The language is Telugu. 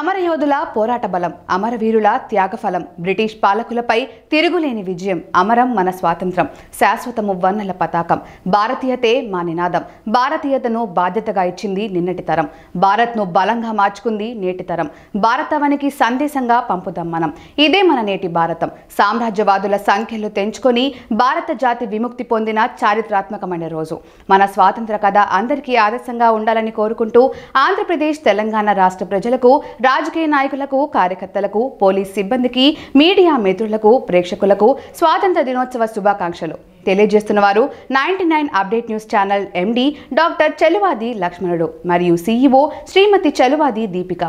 సమరయోధుల పోరాట బలం, అమరవీరుల త్యాగఫలం, బ్రిటిష్ పాలకులపై తిరుగులేని విజయం, అమరం మన స్వాతంత్రం, శాశ్వతము వన్నెల పతాకం, భారతీయతే మా నినాదం, భారతీయతను బాధ్యతగా ఇచ్చింది నిన్నటి తరం, భారత్ను బలంగా మార్చుకుంది నేటి తరం, భారతవనికి సందేశంగా పంపుదాం మనం. ఇదే మన నేటి భారతం. సామ్రాజ్యవాదుల సంఖ్యలు తెంచుకొని భారత జాతి విముక్తి పొందిన చారిత్రాత్మకమైన రోజు. మన స్వాతంత్ర కథ అందరికీ ఆదర్శంగా ఉండాలని కోరుకుంటూ ఆంధ్రప్రదేశ్, తెలంగాణ రాష్ట్ర ప్రజలకు, రాజకీయ నాయకులకు, కార్యకర్తలకు, పోలీస్ సిబ్బందికి, మీడియా మిత్రులకు, ప్రేక్షకులకు స్వాతంత్ర దినోత్సవ శుభాకాంక్షలు తెలియజేస్తున్నవారు 99 update news channel MD doctor Cheluvadi Lakshmanudu మరియు CEO శ్రీమతి చెలువాది దీపిక.